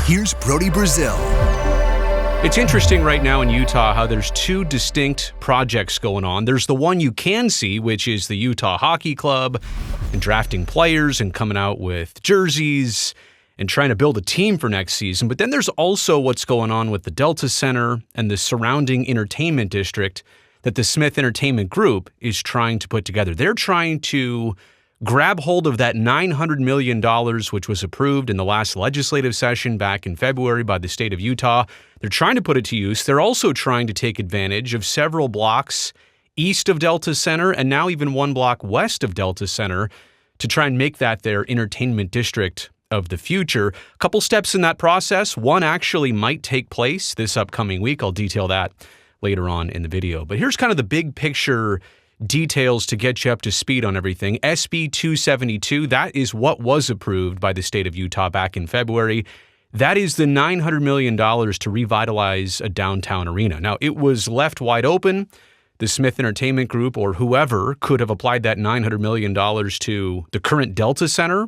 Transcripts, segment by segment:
here's Brody Brazil. It's interesting right now in Utah how there's two distinct projects going on. There's the one you can see, which is the Utah Hockey Club, and drafting players and coming out with jerseys and trying to build a team for next season. But then there's also what's going on with the Delta Center and the surrounding entertainment district that the Smith Entertainment Group is trying to put together. They're trying to grab hold of that $900 million, which was approved in the last legislative session back in February by the state of Utah. They're trying to put it to use. They're also trying to take advantage of several blocks east of Delta Center and now even one block west of Delta Center to try and make that their entertainment district of the future. A couple steps in that process. One actually might take place this upcoming week. I'll detail that later on in the video. But here's kind of the big picture details to get you up to speed on everything. SB 272, that is what was approved by the state of Utah back in February. That is the $900 million to revitalize a downtown arena. Now, it was left wide open. The Smith Entertainment Group or whoever could have applied that $900 million to the current Delta Center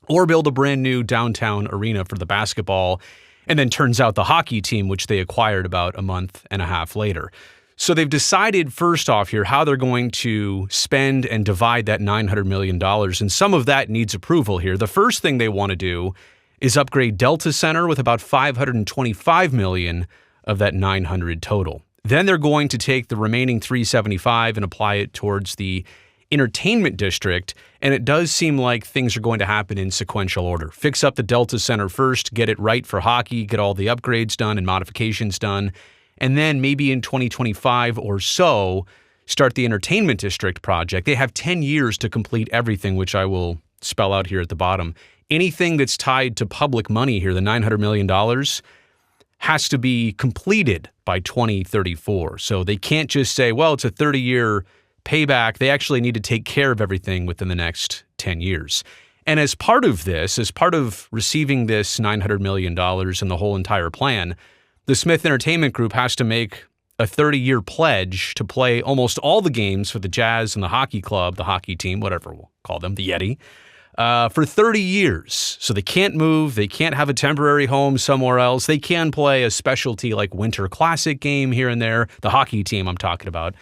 or build a brand new downtown arena for the basketball. And then turns out the hockey team, which they acquired about a month and a half later. So they've decided first off here how they're going to spend and divide that $900 million. And some of that needs approval here. The first thing they want to do is upgrade Delta Center with about $525 million of that $900 total. Then they're going to take the remaining $375 and apply it towards the entertainment district. And it does seem like things are going to happen in sequential order. Fix up the Delta Center first, get it right for hockey, get all the upgrades done and modifications done. And then maybe in 2025 or so, start the entertainment district project. They have 10 years to complete everything, which I will spell out here at the bottom. Anything that's tied to public money here, the $900 million, has to be completed by 2034. So they can't just say, well, it's a 30-year payback. They actually need to take care of everything within the next 10 years. And as part of this, as part of receiving this $900 million and the whole entire plan, the Smith Entertainment Group has to make a 30-year pledge to play almost all the games for the Jazz and the hockey club, the hockey team, whatever we'll call them, the Yeti, for 30 years. So they can't move. They can't have a temporary home somewhere else. They can play a specialty like Winter Classic game here and there, the hockey team I'm talking about.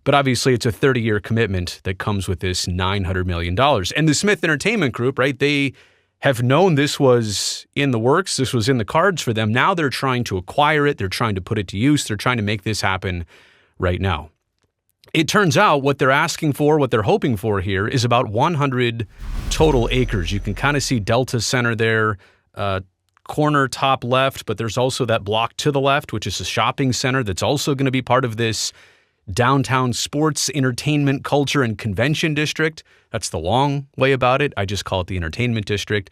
But obviously, it's a 30-year commitment that comes with this $900 million. And the Smith Entertainment Group, right, they have known this was in the works, this was in the cards for them. Now they're trying to acquire it, they're trying to put it to use, they're trying to make this happen right now. It turns out what they're asking for, what they're hoping for here is about 100 total acres. You can kind of see Delta Center there, corner top left, but there's also that block to the left, which is a shopping center that's also going to be part of this downtown sports, entertainment, culture, and convention district. That's the long way about it. I just call it the entertainment district.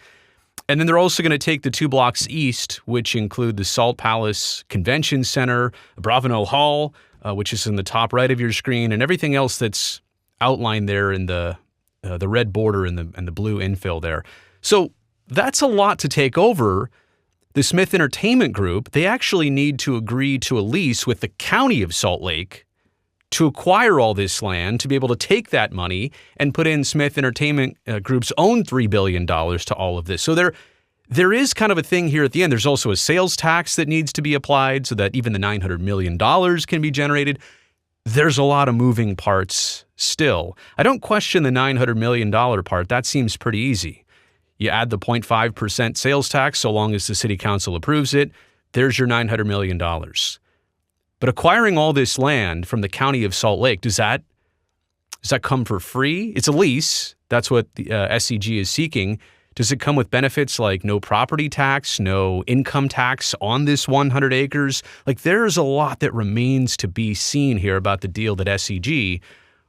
And then they're also going to take the two blocks east, which include the Salt Palace Convention Center, Bravano Hall, which is in the top right of your screen, and everything else that's outlined there in the red border and the blue infill there. So that's a lot to take over. The Smith Entertainment Group, they actually need to agree to a lease with the county of Salt Lake to acquire all this land, to be able to take that money and put in Smith Entertainment Group's own $3 billion to all of this. So there is kind of a thing here at the end. There's also a sales tax that needs to be applied so that even the $900 million can be generated. There's a lot of moving parts still. I don't question the $900 million part. That seems pretty easy. You add the 0.5% sales tax so long as the city council approves it. There's your $900 million. But acquiring all this land from the county of Salt Lake, does that come for free? It's a lease. That's what the SEG is seeking. Does it come with benefits like no property tax, no income tax on this 100 acres? Like, there's a lot that remains to be seen here about the deal that SEG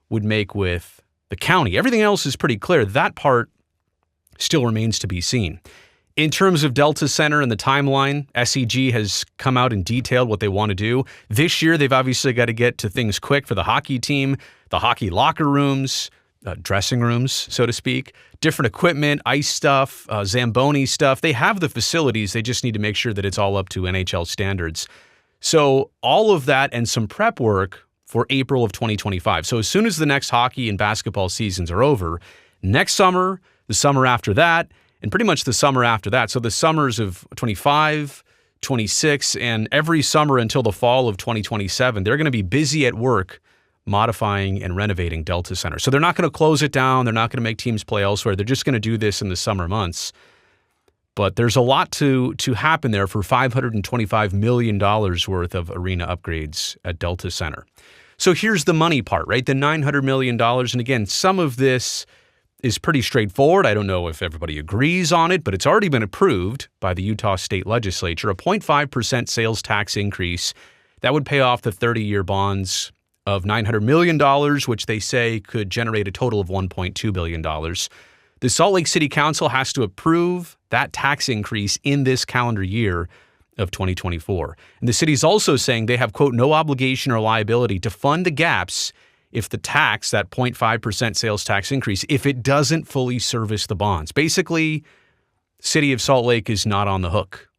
would make with the county. Everything else is pretty clear. That part still remains to be seen. In terms of Delta Center and the timeline, SEG has come out and detailed what they want to do. This year, they've obviously got to get to things quick for the hockey team, the hockey locker rooms, dressing rooms, so to speak, different equipment, ice stuff, Zamboni stuff. They have the facilities. They just need to make sure that it's all up to NHL standards. So all of that and some prep work for April of 2025. So as soon as the next hockey and basketball seasons are over, next summer, the summer after that, and pretty much the summer after that. So the summers of 25, 26, and every summer until the fall of 2027, they're going to be busy at work modifying and renovating Delta Center. So they're not going to close it down. They're not going to make teams play elsewhere. They're just going to do this in the summer months. But there's a lot to happen there for $525 million worth of arena upgrades at Delta Center. So here's the money part, right? The $900 million. And again, some of this is pretty straightforward. I don't know if everybody agrees on it, but it's already been approved by the Utah State Legislature, a 0.5% sales tax increase that would pay off the 30-year bonds of $900 million, which they say could generate a total of $1.2 billion. The Salt Lake City Council has to approve that tax increase in this calendar year of 2024. And the city's also saying they have, quote, no obligation or liability to fund the gaps if the tax, that 0.5% sales tax increase, if it doesn't fully service the bonds. Basically, City of Salt Lake is not on the hook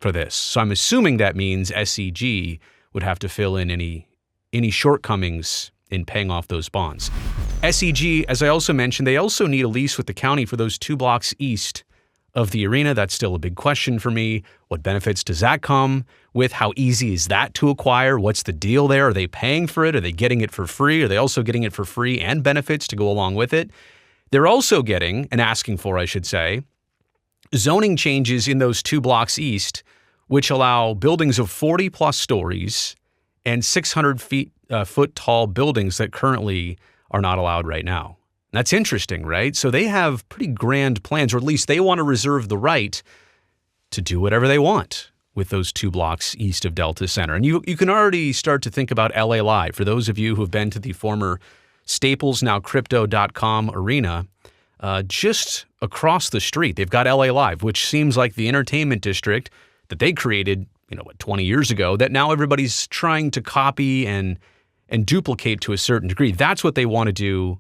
for this. So I'm assuming that means SCG would have to fill in any shortcomings in paying off those bonds. SCG, as I also mentioned, they also need a lease with the county for those 2 blocks east of the arena. That's still a big question for me. What benefits does that come with? How easy is that to acquire? What's the deal there? Are they paying for it? Are they getting it for free? Are they also getting it for free and benefits to go along with it? They're also getting, and asking for, I should say, zoning changes in those 2 blocks east, which allow buildings of 40 plus stories and 600 foot tall buildings that currently are not allowed right now. That's interesting, right? So they have pretty grand plans, or at least they want to reserve the right to do whatever they want with those 2 blocks east of Delta Center. And you can already start to think about LA Live. For those of you who have been to the former Staples, now Crypto.com arena, just across the street, they've got LA Live, which seems like the entertainment district that they created, 20 years ago, that now everybody's trying to copy and duplicate to a certain degree. That's what they want to do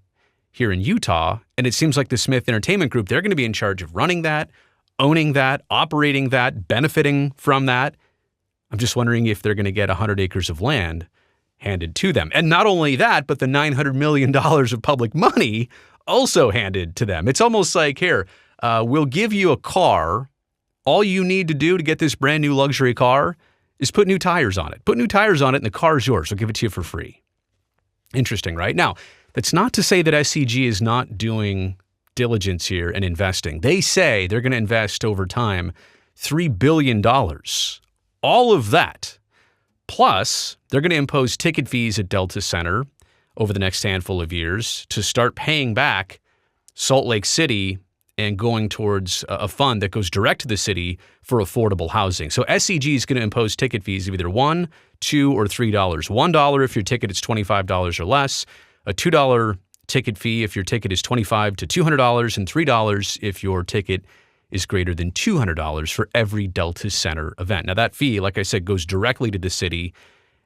here in Utah. And it seems like the Smith Entertainment Group, they're going to be in charge of running that, owning that, operating that, benefiting from that. I'm just wondering if they're going to get 100 acres of land handed to them. And not only that, but the $900 million of public money also handed to them. It's almost like, here, we'll give you a car. All you need to do to get this brand new luxury car is put new tires on it. Put new tires on it and the car is yours. We'll give it to you for free. Interesting, right? Now, that's not to say that SCG is not doing diligence here and investing. They say they're going to invest over time $3 billion. All of that. Plus, they're going to impose ticket fees at Delta Center over the next handful of years to start paying back Salt Lake City and going towards a fund that goes direct to the city for affordable housing. So SCG is going to impose ticket fees of either $1, $2, or $3. $1 if your ticket is $25 or less, a $2 ticket fee if your ticket is $25 to $200, and $3 if your ticket is greater than $200 for every Delta Center event. Now that fee, like I said, goes directly to the city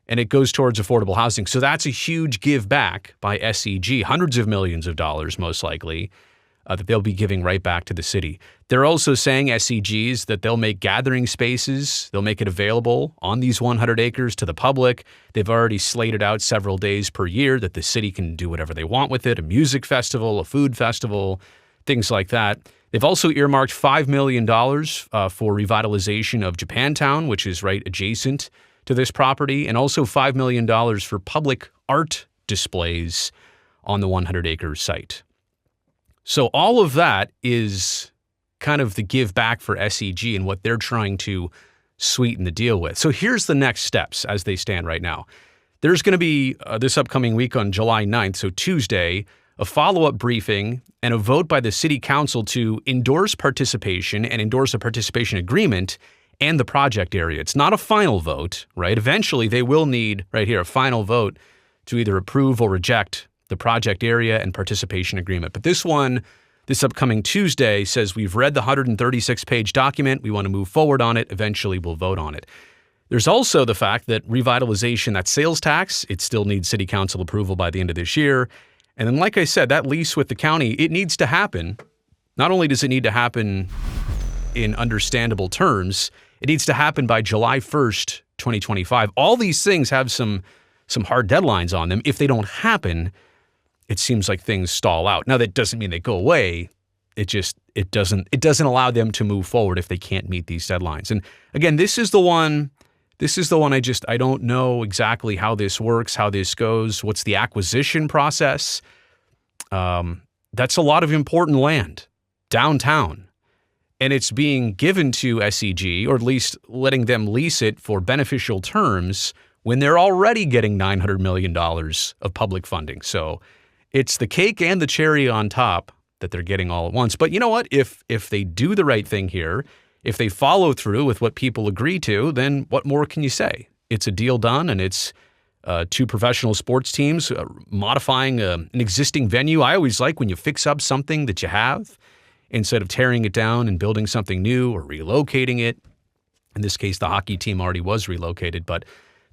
and it goes towards affordable housing. So that's a huge give back by SCG, hundreds of millions of dollars most likely, that they'll be giving right back to the city. They're also saying, SCGs, that they'll make gathering spaces. They'll make it available on these 100 acres to the public. They've already slated out several days per year that the city can do whatever they want with it, a music festival, a food festival, things like that. They've also earmarked $5 million for revitalization of Japantown, which is right adjacent to this property, and also $5 million for public art displays on the 100-acre site. So all of that is kind of the give back for SCG and what they're trying to sweeten the deal with. So here's the next steps as they stand right now. There's going to be this upcoming week on July 9th, so Tuesday, a follow-up briefing and a vote by the city council to endorse participation and endorse a participation agreement and the project area. It's not a final vote, right? Eventually they will need, right here, a final vote to either approve or reject the project area and participation agreement. But this one, this upcoming Tuesday, says we've read the 136-page document. We want to move forward on it. Eventually, we'll vote on it. There's also the fact that revitalization, that sales tax, it still needs city council approval by the end of this year. And then, like I said, that lease with the county, it needs to happen. Not only does it need to happen in understandable terms, it needs to happen by July 1st, 2025. All these things have some hard deadlines on them. If they don't happen, it seems like things stall out. Now, that doesn't mean they go away. It it doesn't allow them to move forward if they can't meet these deadlines. And again, this is the one I don't know exactly how this works, how this goes, what's the acquisition process. That's a lot of important land downtown, and it's being given to SEG, or at least letting them lease it for beneficial terms when they're already getting $900 million of public funding. So it's the cake and the cherry on top that they're getting all at once. But you know what? If they do the right thing here, if they follow through with what people agree to, then what more can you say? It's a deal done, and it's two professional sports teams modifying an existing venue. I always like when you fix up something that you have instead of tearing it down and building something new or relocating it. In this case, the hockey team already was relocated, but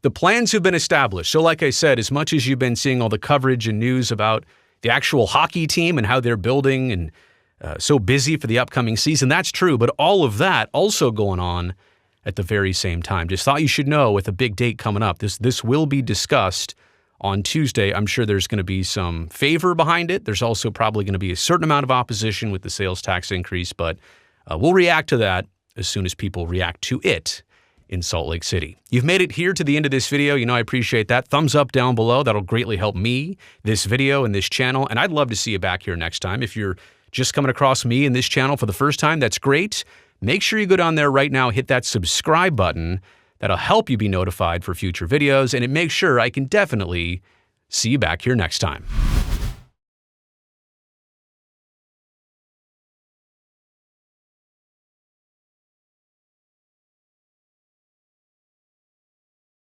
the plans have been established. So like I said, as much as you've been seeing all the coverage and news about the actual hockey team and how they're building and so busy for the upcoming season, that's true. But all of that also going on at the very same time. Just thought you should know, with a big date coming up, this will be discussed on Tuesday. I'm sure there's going to be some favor behind it. There's also probably going to be a certain amount of opposition with the sales tax increase, but we'll react to that as soon as people react to it in Salt Lake City. You've made it here to the end of this video. You know I appreciate that. Thumbs up down below. That'll greatly help me, this video, and this channel. And I'd love to see you back here next time. If you're just coming across me and this channel for the first time, that's great. Make sure you go down there right now, hit that subscribe button. That'll help you be notified for future videos, and it makes sure I can definitely see you back here next time.